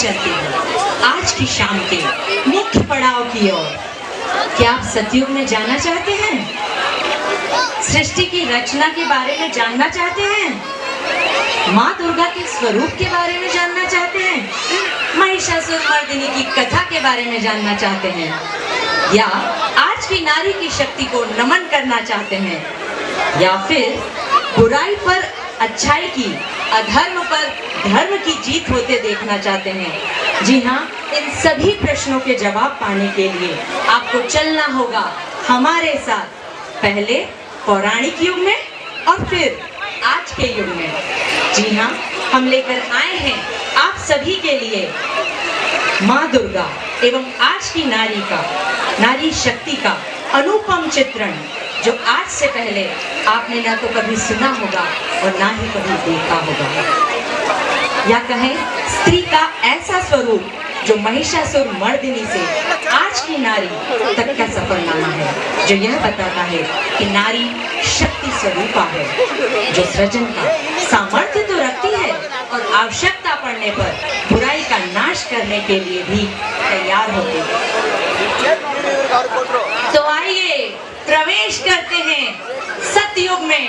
चलते हैं आज की शाम के मुख्य पड़ाव की ओर। क्या आप सतयुग में जाना चाहते हैं? सृष्टि की रचना के बारे में जानना चाहते हैं? माँ दुर्गा के स्वरूप के बारे में जानना चाहते हैं? महिषासुर मर्दिनी की कथा के बारे में जानना चाहते हैं? या आज की नारी की शक्ति को नमन करना चाहते हैं? या फिर बुराई पर अच्छाई की, अधर्म पर धर्म की जीत होते देखना चाहते हैं? जी हाँ, इन सभी प्रश्नों के जवाब पाने के लिए आपको चलना होगा हमारे साथ, पहले पौराणिक युग में और फिर आज के युग में। जी हाँ, हम लेकर आए हैं आप सभी के लिए माँ दुर्गा एवं आज की नारी शक्ति का अनुपम चित्रण, जो आज से पहले आपने ना तो कभी सुना होगा और ना ही कभी देखा होगा। या कहें स्त्री का ऐसा स्वरूप जो महिषासुर मर्दिनी से आज की नारी तक का सफरनामा है, जो यह बताता है कि नारी शक्ति स्वरूपा है, जो सृजन का सामर्थ्य तो रखती है और आवश्यकता पड़ने पर बुराई का नाश करने के लिए भी तैयार होती है। तो आइए प्रवेश करते हैं सतयुग में।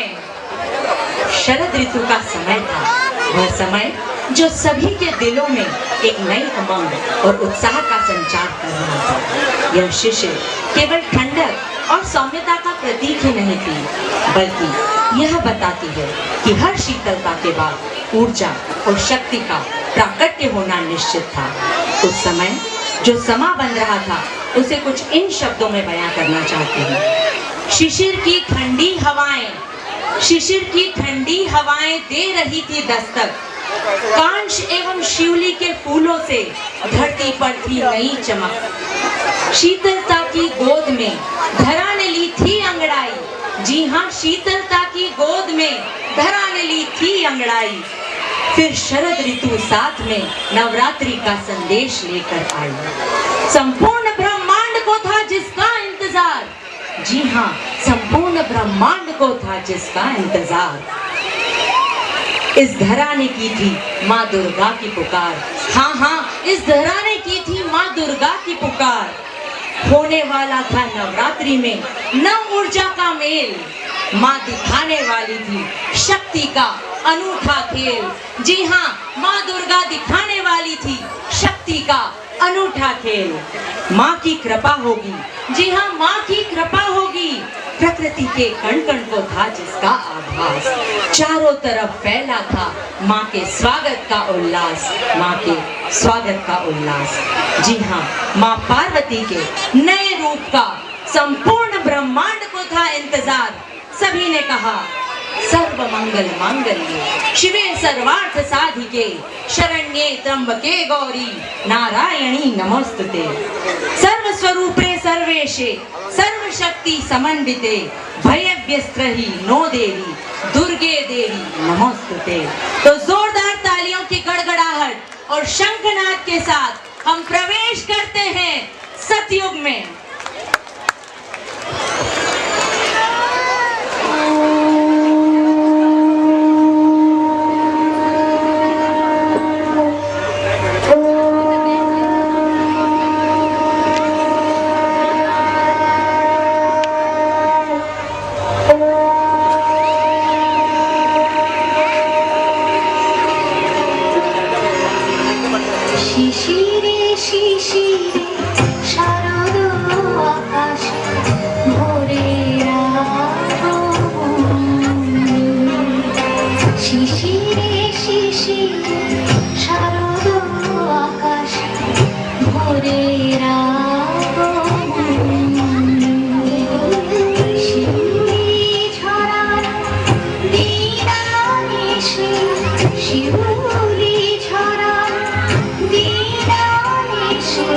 शरद ऋतु का समय था, वह समय जो सभी के दिलों में एक नई उमंग और उत्साह का संचार कर रहा था। यह शिशिर केवल ठंडक और सौम्यता का प्रतीक ही नहीं थी, बल्कि यह बताती है कि हर शीतलता के बाद ऊर्जा और शक्ति का प्राकट्य होना निश्चित था। उस समय जो समा बन रहा था, उसे कुछ इन शब्दों में बयां करना चाहती हूँ। शिशिर की ठंडी हवाएं दे रही थी दस्तक, कांच एवं शिवली के फूलों से धरती पर थी नई चमक। शीतलता की गोद में धरा ने ली थी अंगड़ाई। जी हाँ, शीतलता की गोद में धरा ने ली थी अंगड़ाई। फिर शरद ऋतु साथ में नवरात्रि का संदेश लेकर आई। संपूर्ण ब्रह्मांड को था जिसका इंतजार। जी हाँ, संपूर्ण ब्रह्मांड को था जिसका इंतजार। इस धरा ने की थी माँ दुर्गा की पुकार। हाँ हाँ, इस धरा ने की थी माँ दुर्गा की पुकार। होने वाला था नवरात्रि में नव ऊर्जा का मेल। माँ दिखाने वाली थी शक्ति का अनूठा खेल। जी हाँ, माँ दुर्गा दिखाने वाली थी शक्ति का अनूठा खेल। माँ की कृपा होगी। जी हाँ, माँ की कृपा होगी। प्रकृति के कण कण को था जिसका आभास। चारों तरफ फैला था माँ के स्वागत का उल्लास, माँ के स्वागत का उल्लास। जी हाँ, माँ पार्वती के नए रूप का संपूर्ण ब्रह्मांड को था इंतजार। सभी ने कहा, सर्व मंगल मांगल्ये शिवे सर्वार्थ साधिके शरण्ये त्र्यंबके गौरी नारायणी नमोस्तुते। सर्व स्वरूपे सर्वेशे सर्व शक्ति समन्विते भयव्यस्त्रहि नो देवी दुर्गे देवी नमोस्तुते। तो जोरदार तालियों की गड़गड़ाहट और शंखनाद के साथ हम प्रवेश करते हैं सतयुग में। শিশিরে শিশিরে শারদ আকাশে ভোরের আগমনে। শিশিরে শিশিরে শারদ আকাশে ভোরের আগমনে। শিউলি ঝরানো দিনানিশি, শিউলি ঝরানো দিনানিশি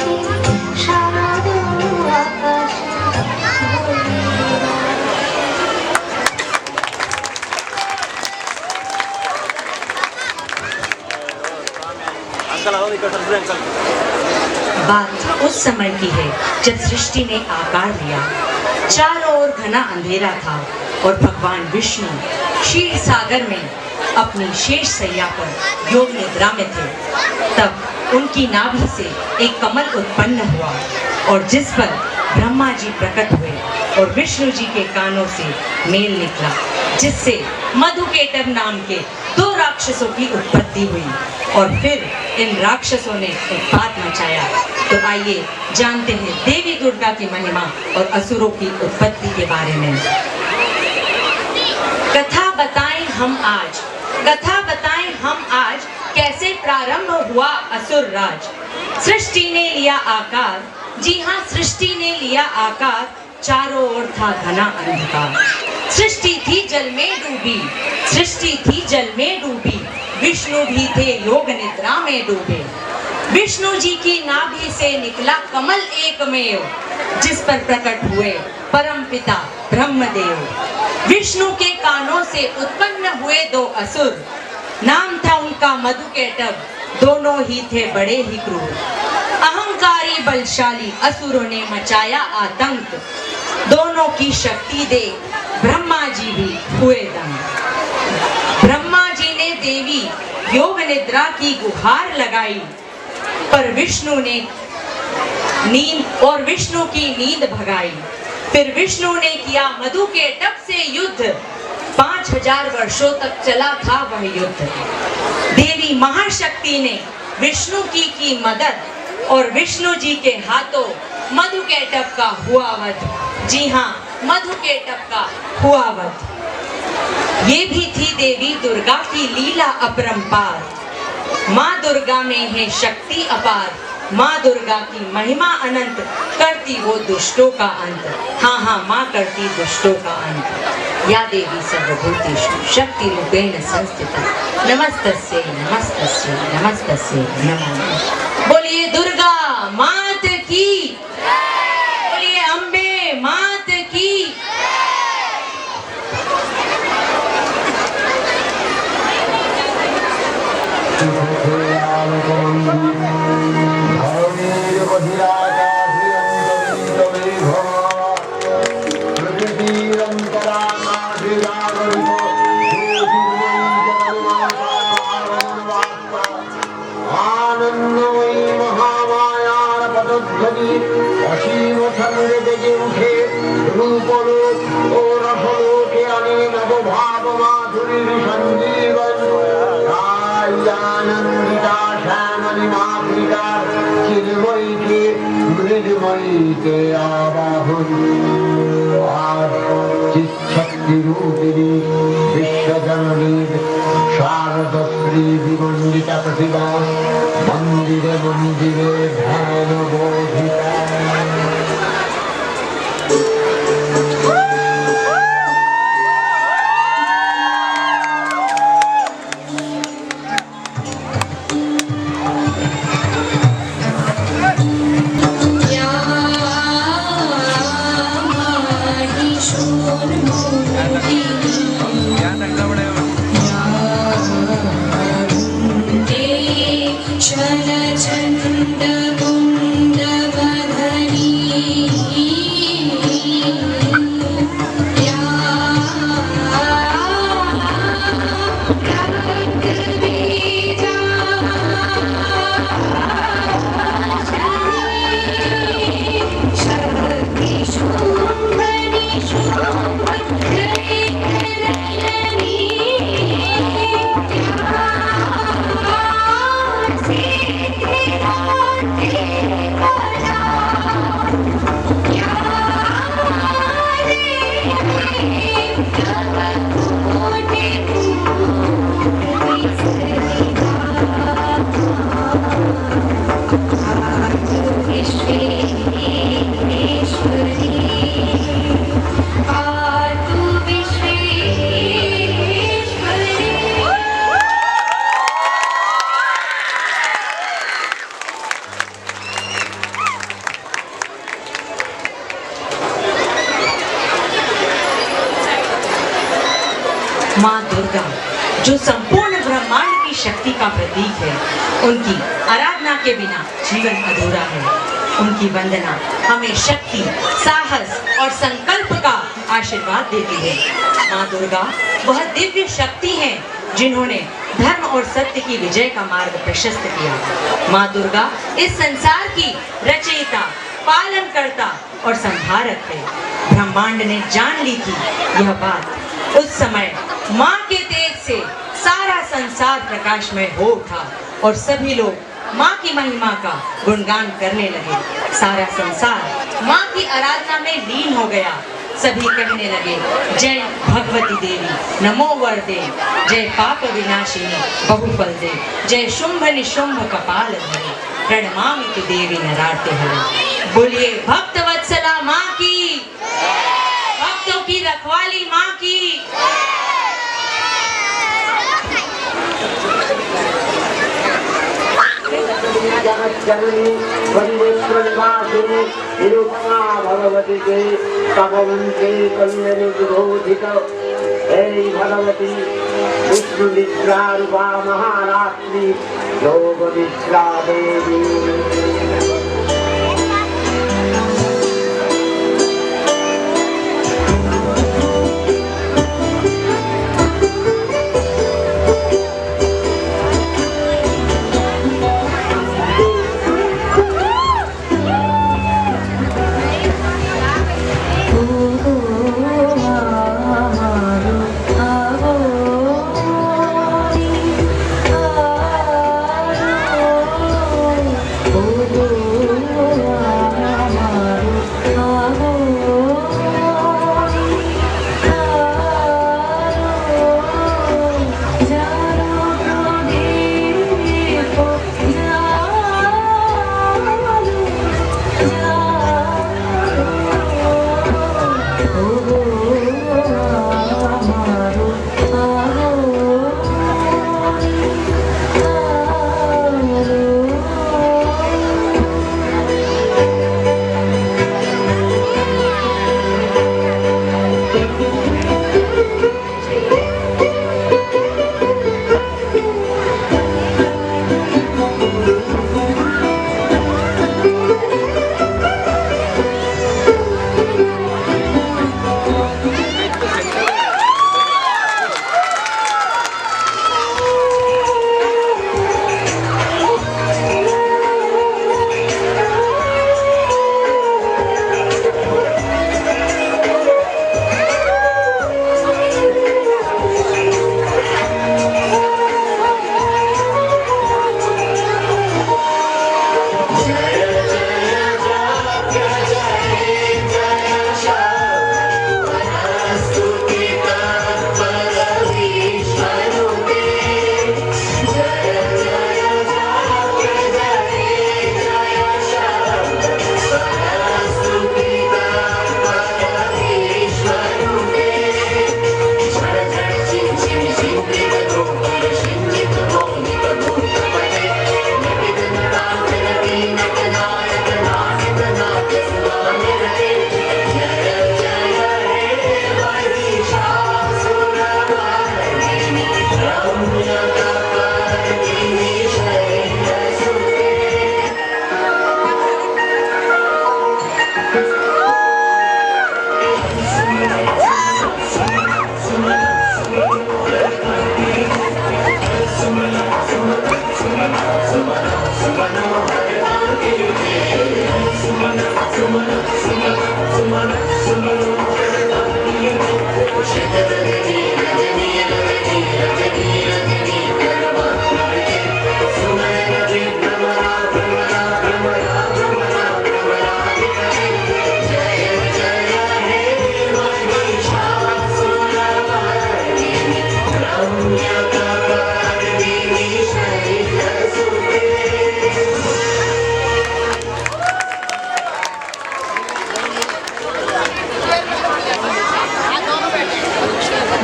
শিশিরে শারদ আকাশে ভোরের बात उस समय की है जब सृष्टि ने आकार लिया। चारों ओर घना अंधेरा था और भगवान विष्णु क्षीर सागर में अपनी शेष सैया पर योग निद्रा में थे। तब उनकी नाभि से एक कमल उत्पन्न हुआ और जिस पर ब्रह्मा जी प्रकट हुए और विष्णु जी के कानों से मेल निकला, जिससे मधुकेटव नाम के 2 राक्षसों की उत्पत्ति हुई और फिर इन राक्षसों ने उत्पात मचाया। तो आइए जानते हैं देवी दुर्गा की महिमा और असुरों की उत्पत्ति के बारे में। कथा बताएं हम आज कैसे प्रारंभ हुआ असुर राज। सृष्टि ने लिया आकार, जी हाँ, सृष्टि ने लिया आकार, चारों ओर था घना अंधकार। सृष्टि थी जल में डूबी, विष्णु भी थे योग निद्रा में डूबे। विष्णु जी की नाभि से निकला कमल एकमेव, जिस पर प्रकट हुए परम पिता ब्रह्मदेव। विष्णु के कानों से उत्पन्न हुए 2 असुर, नाम था उनका मधुकेटव, दोनों ही थे बड़े ही क्रूर। अहंकारी बलशाली असुरों ने मचाया आतंक, दोनों की शक्ति देख ब्रह्मा जी भी हुए दंग। ब्रह्मा जी ने देवी योग निद्रा की गुहार लगाई, पर विष्णु की नींद भगाई। फिर विष्णु ने किया मधुकेटव से युद्ध, 5000 वर्षों तक चला था वह युद्ध। देवी महाशक्ति ने विष्णु की मदद और विष्णु जी के हाथों मधुकेटव का हुआ वध। जी हाँ, मधुकेटव का हुआ वध। ये भी थी देवी दुर्गा की लीला अपरंपार। माँ दुर्गा में है शक्ति अपार, माँ दुर्गा की महिमा अनंत, करती वो दुष्टों का अंत। हाँ हाँ, माँ करती दुष्टों का अंत। या देवी सर्वभूतेषु शक्ति रूपेण संस्थिता, नमस्तस्यै नमस्तस्यै नमस्तस्यै नमो नमः। बोलिए दुर्गा मात की, बोलिए अम्बे मात की। प्रतिमा मंदिरे मंदिरे ध्यान बोधिता। माँ दुर्गा जो संपूर्ण ब्रह्मांड की शक्ति का प्रतीक है, उनकी आराधना के बिना जीवन अधूरा है। उनकी वंदना हमें शक्ति, साहस और संकल्प का आशीर्वाद देती है। माँ दुर्गा वह दिव्य शक्ति है जिन्होंने धर्म और सत्य की विजय का मार्ग प्रशस्त किया। माँ दुर्गा इस संसार की रचयिता, पालनकर्ता और संहारक है। ब्रह्मांड ने जान ली थी यह बात। उस समय माँ के तेज से सारा संसार प्रकाशमय हो उठा और सभी लोग माँ की महिमा का गुणगान करने लगे। सारा संसार माँ की आराधना में लीन हो गया। सभी कहने लगे, जय भगवती देवी, नमो वरदे, जय पाप विनाशिनी बहुफल दे, जय शुंभ निशुंभ कपाल धरे, प्रणमामि तु देवी नरार्ते हरे। बोलिए भक्त वत्सला माँ की, भक्तों की रखवाली माँ की। जननी वंदेश्वरवासिनी निरुपमा भगवती के तपवंते कन्यनिर्बोधित हे भगवती विष्णु निद्रा रूपा महारात्रि योग निद्रा देवी।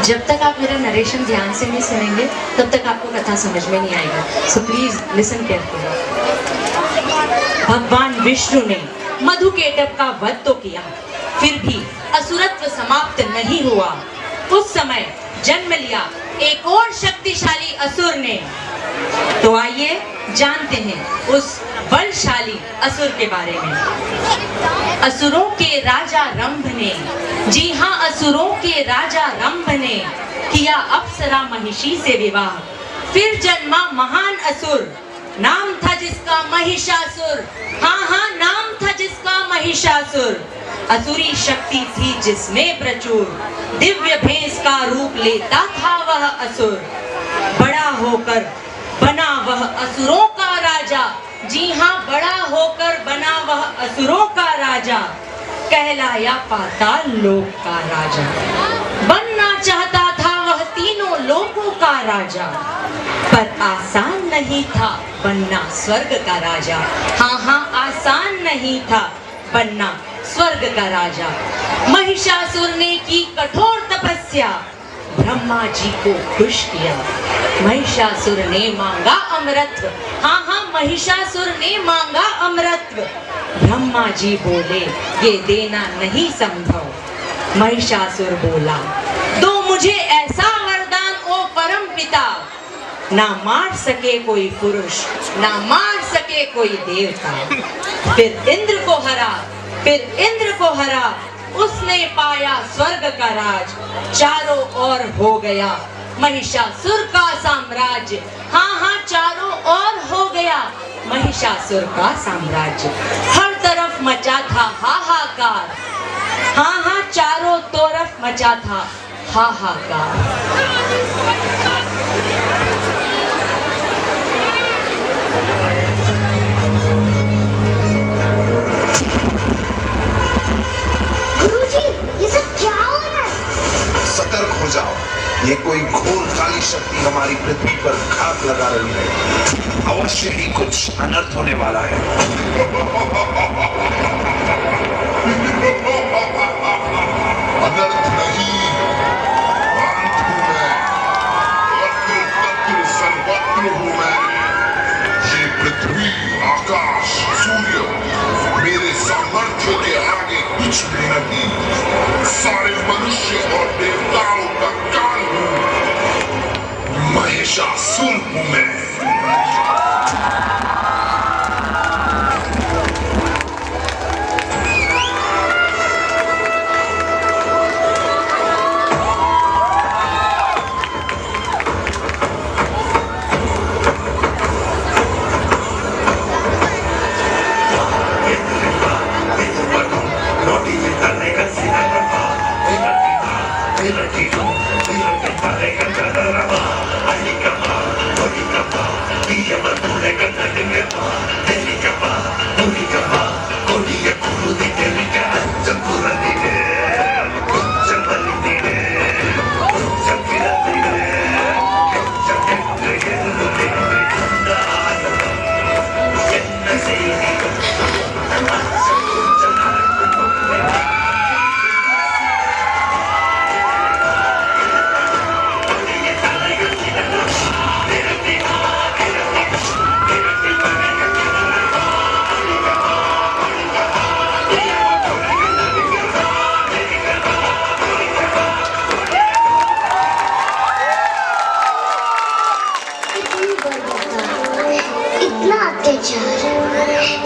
जब तक आप मेरा नरेशन ध्यान से नहीं सुनेंगे तब तक आपको कथा समझ में नहीं आएगी। So please listen carefully. भगवान विष्णु ने मधुकेटभ का वध तो किया, फिर भी असुरत्व समाप्त नहीं हुआ। उस समय जन्म लिया एक और शक्तिशाली असुर ने। तो आइए जानते हैं उस बलशाली असुर के बारे में। असुरों के राजा रंभ ने, जी हाँ, असुरों के राजा रंभ ने किया अप्सरा महिषी से विवाह। फिर जन्मा महान असुर, नाम था जिसका महिषासुर। हाँ हाँ, नाम था जिसका महिषासुर। असुरी शक्ति थी जिसमें प्रचुर, दिव्य भैंस का रूप लेता था वह असुर। बड़ा होकर बना वह असुरों का राजा। जी हाँ, बड़ा होकर बना वह असुरों का राजा। कहलाया पाताल लोक का राजा। बनना चाहता था वह तीनों लोकों का राजा, पर आसान नहीं था बनना स्वर्ग का राजा। हाँ हाँ, आसान नहीं था बनना स्वर्ग का राजा। महिषासुर ने की कठोर तपस्या, ब्रह्मा जी को खुश किया। महिषासुर ने मांगा अमृतत्व। हाँ हाँ, महिषासुर ने मांगा अमृतत्व। ब्रह्मा जी बोले ये देना नहीं संभव। महिषासुर बोला, दो मुझे ऐसा वरदान ओ परम पिता, ना मार सके कोई पुरुष, ना मार सके कोई देवता। फिर इंद्र को हरा, फिर इंद्र को हरा, उसने पाया स्वर्ग का राज। चारों ओर हो गया महिषासुर का साम्राज्य। हाँ हाँ, चारों ओर हो गया महिषासुर का साम्राज्य। हर तरफ मचा था हाहाकार। हाँ हाँ, चारों तरफ मचा था हाहाकार। सतर्क हो जाओ, ये कोई घोर काली शक्ति हमारी पृथ्वी पर घात लगा रही है। अवश्य ही कुछ अनर्थ होने वाला है। अनर्थ नहीं, अंत हूं मैं, अत्र तत्र सर्वत्र हूं मैं। ये पृथ्वी, आकाश, सूर्य मेरे सामर्थ्य के आगे कुछ भी नहीं। सारे मनुष्य और देवताओं का काल हूं। महिषासुर हूं मैं।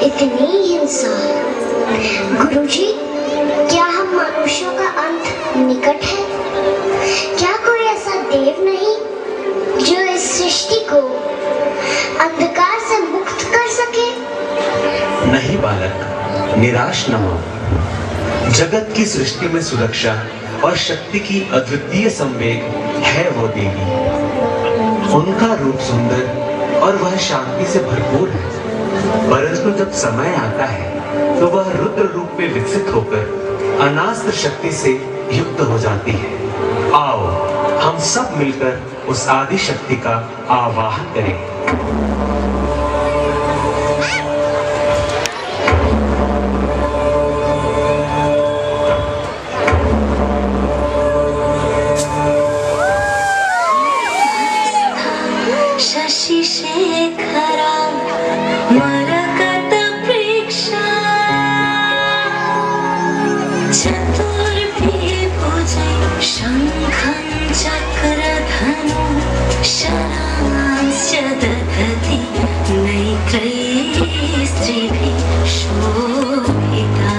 इतनी हिंसा। गुरुजी, क्या हम मनुष्यों का अंत निकट है? क्या कोई ऐसा देव नहीं जो इस सृष्टि को अंधकार से मुक्त कर सके? नहीं बालक, निराश न हो। जगत की सृष्टि में सुरक्षा और शक्ति की अद्वितीय संवेग है वो देवी। उनका रूप सुंदर और वह शांति से भरपूर है, परंतु जब समय आता है तो वह रुद्र रूप में विकसित होकर अनास्त्र शक्ति से युक्त हो जाती है। आओ हम सब मिलकर उस आदि शक्ति का आवाहन करें। शशि शेखरा मरकत प्रेक्षा चतुर्भि भुजै शंखं चक्र शरांश्च दधति नैत्रैस्त्रिभिः शोभिता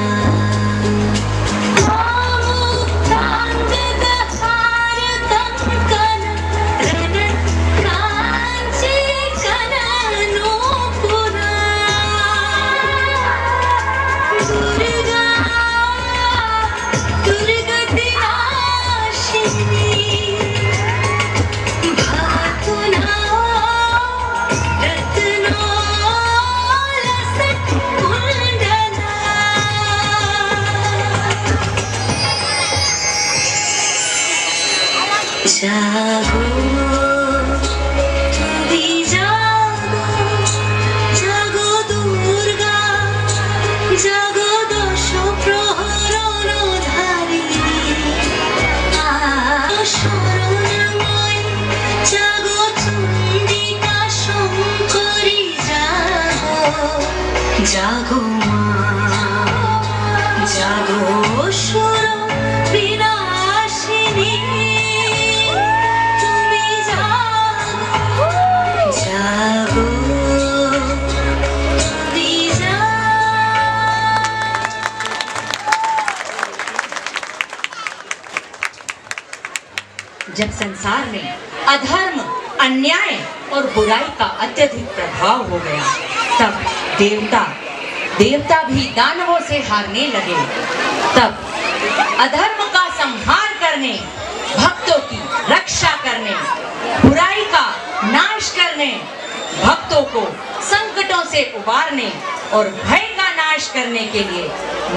जागो तुमी जागो जागो दुर्गा जागो दश प्रहरणधारिणी शरणमयी जागो चण्डिका शङ्करी जागो जागो माँ जागो सुर विनाशिनी जब संसार में अधर्म, अन्याय और बुराई का अत्यधिक प्रभाव हो गया, तब देवता भी दानवों से हारने लगे। तब अधर्म का संहार करने, भक्तों की रक्षा करने, बुराई का नाश करने, भक्तों को संकटों से उबारने और भय का नाश करने के लिए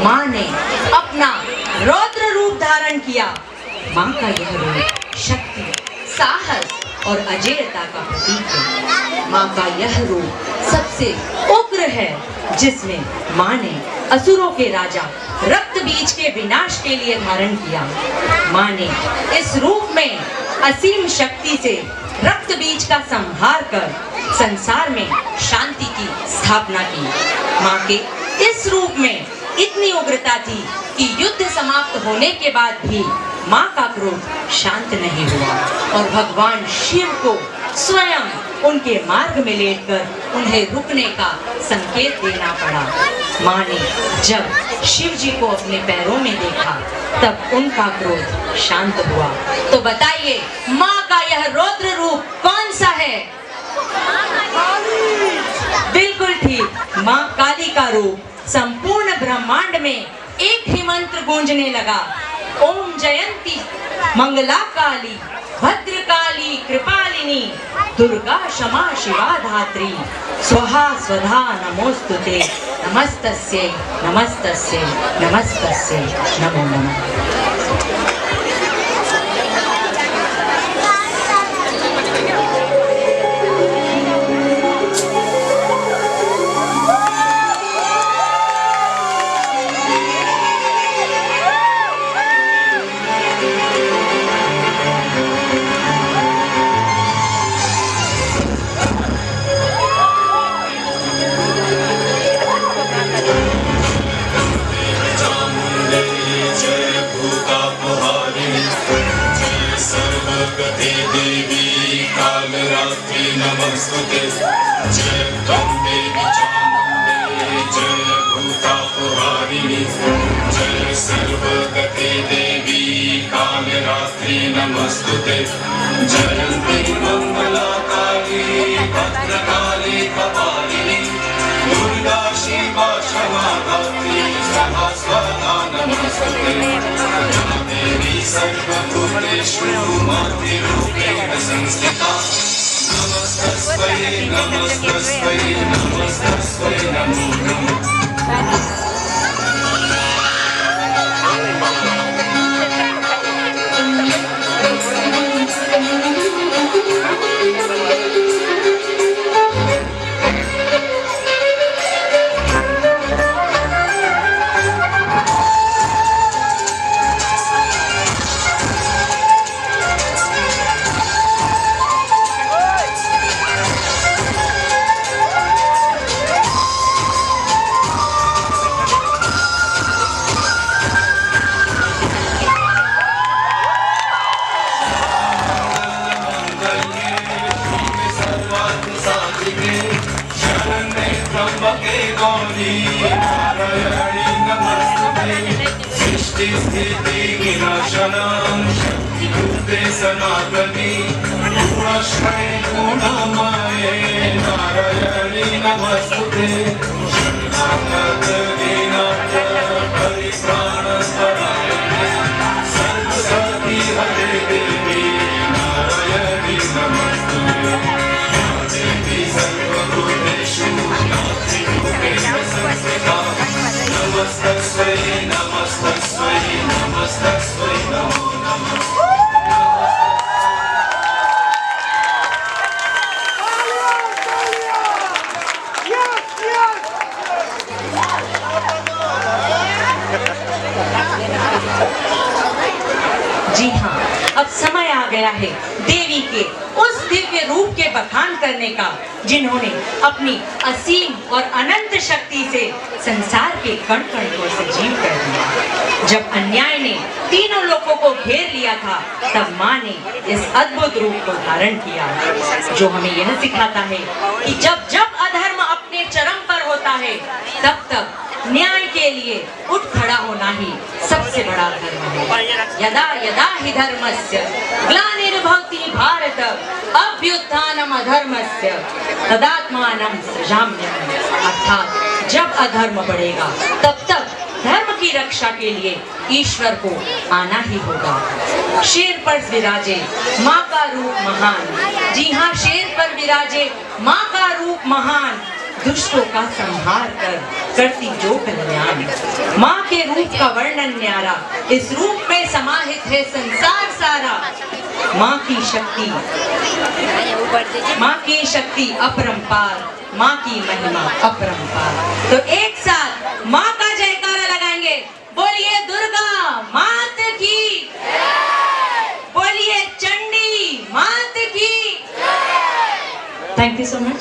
माँ ने अपना रौद्र रूप धारण किया। माँ का यह रूप शक्ति, साहस और अजेयता का प्रतीक है। माँ का यह रूप सबसे उग्र है, जिसमें माँ ने असुरों के राजा रक्त बीज के विनाश के लिए धारण किया। माँ ने इस रूप में असीम शक्ति से रक्त बीज का संहार कर संसार में शांति की स्थापना की। माँ के इस रूप में इतनी उग्रता थी कि युद्ध समाप्त होने के बाद भी माँ का क्रोध शांत नहीं हुआ और भगवान शिव को स्वयं उनके मार्ग में लेटकर उन्हें रुकने का संकेत देना पड़ा। माँ ने जब शिव जी को अपने पैरों में देखा, तब उनका क्रोध शांत हुआ। तो बताइए, माँ का यह रौद्र रूप कौन सा है? बिल्कुल ठीक, माँ काली का रूप। संपूर्ण ब्रह्मांड में एक ही मंत्र गूंजने लगा, ओम जयंती मंगला काली भद्रकाली कृपालिनी दुर्गा क्षमा शिवा धात्री स्वाहा स्वधा नमोस्तुते नमस्तस्यै नमस्तस्यै नमस्तस्यै नमो नमः। नमस्ते जय अम्बे चामुंडे जय भूतापहारिणी जय सर्वगते देवी कालरात्रि नमस्तुते जयंती मंगला काली भद्रकाली कपालिनी दुर्गा शिवा क्षमा धात्री सहस्रधा नमस्तुते देवी सर्वभूतेषु मातृरूपेण संस्थिता नमस्तस्मै नमस्तस्मै नमस्तस्मै नमो नमः। नारायणी नमस्तुते सृष्टिस्थिति विनाशनं शक्तिभूते सनातनी गुणश्रय गुणमये नारायणी नमस्तुते शरणागत दीनाथ परित्राणपरायणे सर्वसती हरे देवी नारायणी नमस्तुते या देवी सर्वभूतेषु नास्तिरूपेण संस्थिता नमस्तस्मै नमस्तस्मै नमस्तस्मै नमो नमः जी हाँ, अब समय आ गया है देवी के उस दिव्य रूप के बखान करने का जिन्होंने अपनी असीम और अनंत शक्ति से संसार के कण कण को सजीव कर दिया। जब अन्याय ने तीनों लोगों को घेर लिया था, तब माँ ने इस अद्भुत रूप को धारण किया, जो हमें यह सिखाता है कि जब जब अधर्म अपने चरम पर होता है, तब तक न्याय के लिए उठ खड़ा होना ही सबसे बड़ा धर्म है। यदा यदा हि धर्मस्य ग्लानिर्भवति भारत अभ्युत्थानम् अधर्मस्य तदात्मानं सृजाम्यहम्। अर्थात जब अधर्म बढ़ेगा, तब तक धर्म की रक्षा के लिए ईश्वर को आना ही होगा। शेर पर विराजे माँ का रूप महान। जी हाँ, शेर पर विराजे माँ का रूप महान, दुष्टों का संहार कर करती जो कल्याण। माँ के रूप का वर्णन न्यारा, इस रूप में समाहित है संसार सारा। माँ की शक्ति अपरंपार, माँ की महिमा अपरंपार। तो एक साथ माँ का जयकारा लगाएंगे। बोलिए दुर्गा मात की, बोलिए चंडी मात की। Thank you so much.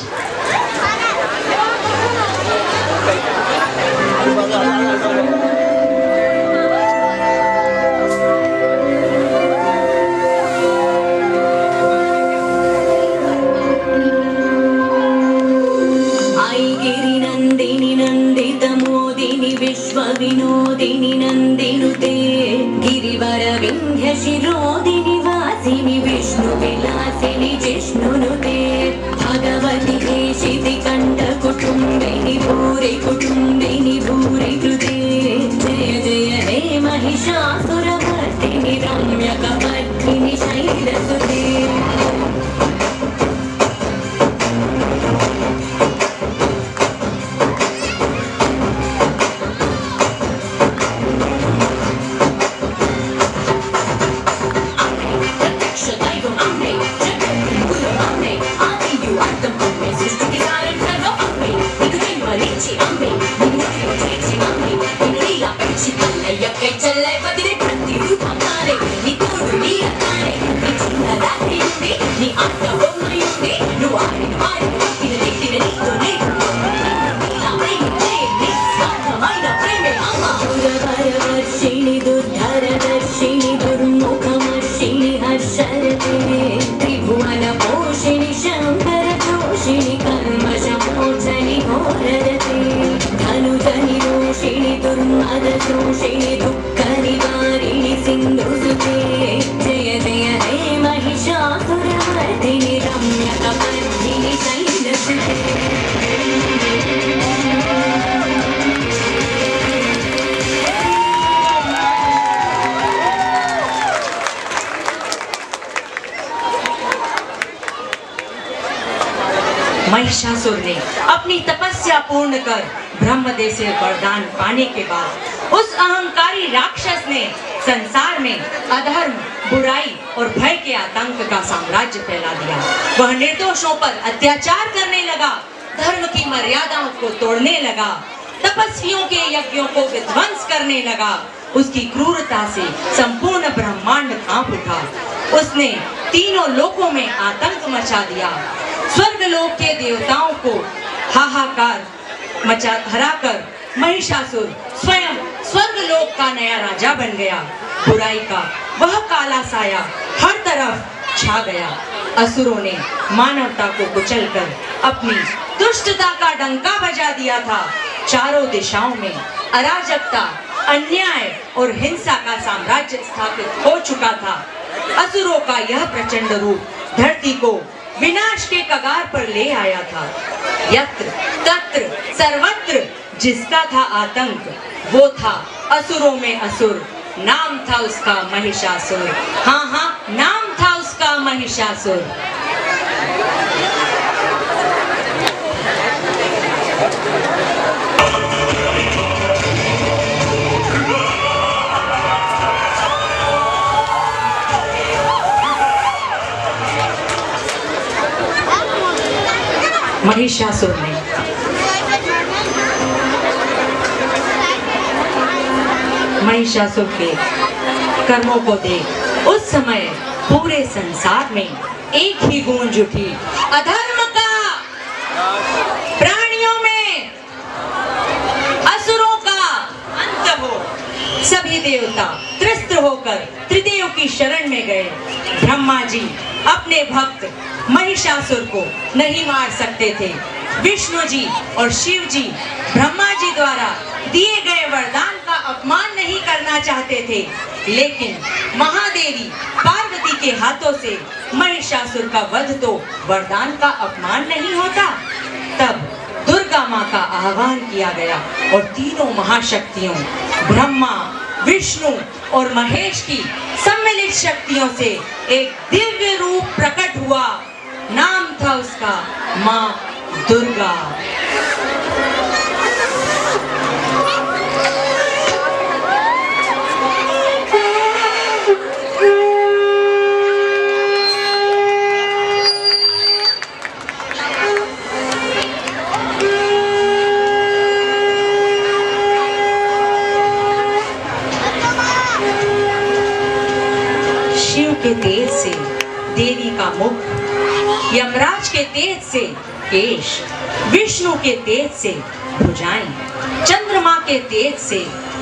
विनोदिनी नंदिनुते गिरिवर विंध्य शिरोदिनी वासिनी विष्णु विलासिनी जिष्णुनुते भगवती देशिति कंठ कुटुंबिनी भूरि भूरि कृते जय जय हे महिषासुरमर्दिनी रम्यकपर्दिनी शैलसुते। जय जय हे महिषासुरमर्दिनी रम्यकपर्दिनी शैलसुते। महिषासुर ने अपनी तपस्या पूर्ण कर ब्रह्मदेव से वरदान पाने के बाद उस अहंकारी राक्षस ने संसार में अधर्म, बुराई और भय के आतंक का साम्राज्य फैला दिया। वह निर्दोषों पर अत्याचार करने लगा, धर्म की मर्यादाओं को तोड़ने लगा, तपस्वियों के यज्ञों को विध्वंस करने लगा। उसकी क्रूरता से संपूर्ण ब्रह्मांड कांप उठा। उसने तीनों लोकों में आतंक मचा दिया। स्वर्गलोक के देवताओं को हाहाकार हराकर महिषासुर स्वयं स्वर्गलोक का नया राजा बन गया। बुराई का वह काला साया हर तरफ छा गया। असुरों ने मानवता को कुचलकर अपनी दुष्टता का डंका बजा दिया था। चारों दिशाओं में अराजकता, अन्याय और हिंसा का साम्राज्य स्थापित हो चुका था। असुरों का यह प्रचंड रूप धरती को विनाश के कगार पर ले आया था। यत्र तत्र सर्वत्र जिसका था आतंक, वो था असुरों में असुर। नाम था उसका महिषासुर। हाँ हाँ, नाम था उसका महिषासुर। महिषासुर ने महिषासुर के कर्मों को देख उस समय पूरे संसार में एक ही गूंज उठी, अधर्म का, प्राणियों में असुरों का अंत हो। सभी देवता त्रस्त होकर त्रिदेव की शरण में गए। ब्रह्मा जी अपने भक्त महिषासुर को नहीं मार सकते थे। विष्णु जी और शिव जी ब्रह्मा जी द्वारा दिए गए वरदान का अपमान नहीं करना चाहते थे, लेकिन महादेवी पार्वती के हाथों से महिषासुर का वध तो वरदान का अपमान नहीं होता। तब दुर्गा माँ का आह्वान किया गया और तीनों महाशक्तियों ब्रह्मा, विष्णु और महेश की सम्मिलित शक्तियों से एक दिव्य रूप प्रकट हुआ। नाम था उसका माँ दुर्गा। शिव के तेज से देवी का मुख, यमराज के तेज से केश, विष्णु के तेज से भुजाएं, चंद्रमा के तेज से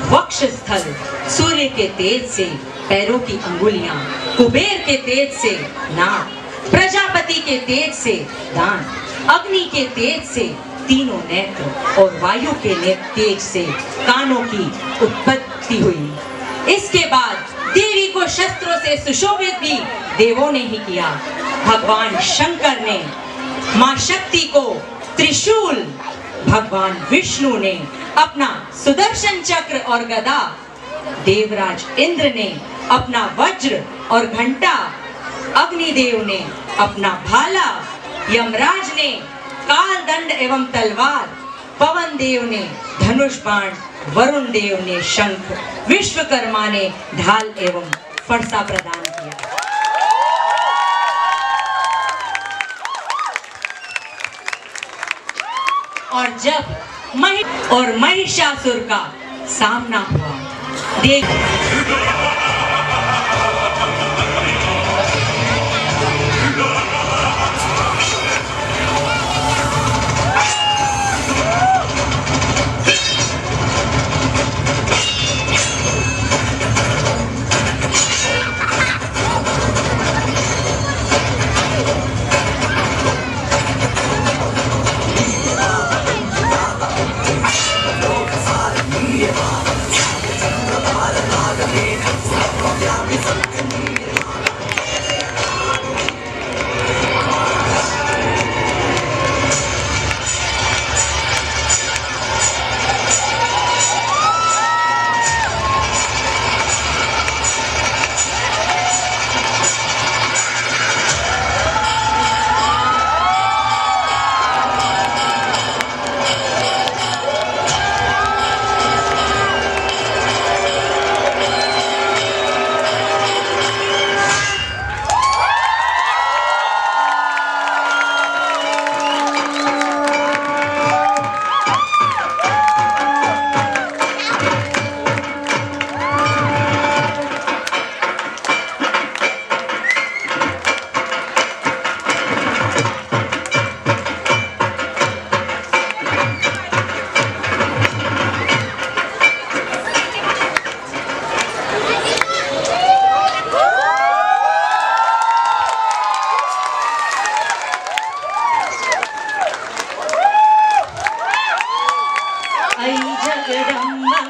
वक्षस्थल, सूर्य के तेज से पैरों की अंगुलियां, कुबेर के तेज से नाक, प्रजापति के तेज से दांत, अग्नि के तेज से तीनों नेत्र और वायु के तेज से कानों की उत्पत्ति हुई। इसके बाद देवी को शस्त्रों से सुशोभित भी देवों ने ही किया। भगवान शंकर ने मां शक्ति को त्रिशूल, भगवान विष्णु ने अपना सुदर्शन चक्र और गदा, देवराज इंद्र ने अपना वज्र और घंटा, अग्निदेव ने अपना भाला, यमराज ने काल दंड एवं तलवार, पवन देव ने धनुष बाण, वरुण देव ने शंख, विश्वकर्मा ने ढाल एवं फरसा प्रदान किया। और जब महिषासुर का सामना हुआ, देख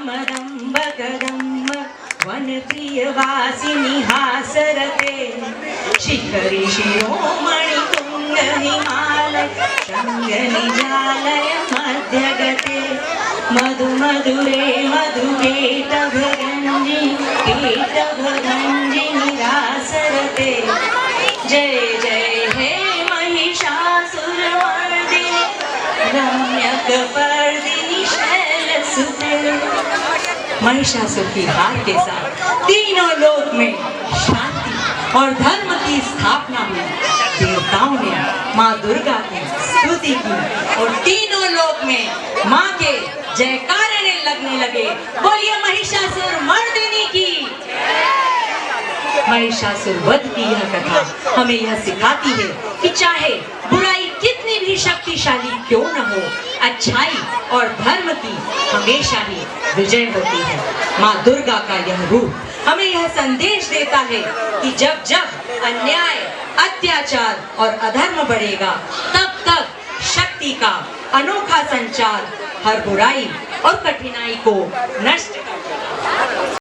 मदम्ब कदम्ब वन प्रियवासिनी हासरते शिखरि शिरोमणि तुंग हिमालय शृंग निजालय मध्यगते मधु मधुरे मधुकेटभगञ्जि केटभगञ्जिनि रासरते जय जय हे महिषासुरमर्दिनि रम्यकपर्दिनि शैलसुते। महिषासुर की हार के साथ तीनों लोक में शांति और धर्म की स्थापना हुई। देवताओं ने माँ दुर्गा की स्तुति की और तीनों लोक में माँ के जयकारे लगने लगे। बोलिए महिषासुर मर्दिनी की। महिषासुर वध की यह कथा हमें यह सिखाती है कि चाहे बुराई कितनी भी शक्तिशाली क्यों न हो, अच्छाई और धर्म की हमेशा ही विजय होती है। माँ दुर्गा का यह रूप हमें यह संदेश देता है कि जब जब अन्याय, अत्याचार और अधर्म बढ़ेगा, तब तब शक्ति का अनोखा संचार हर बुराई और कठिनाई को नष्ट कर देगा।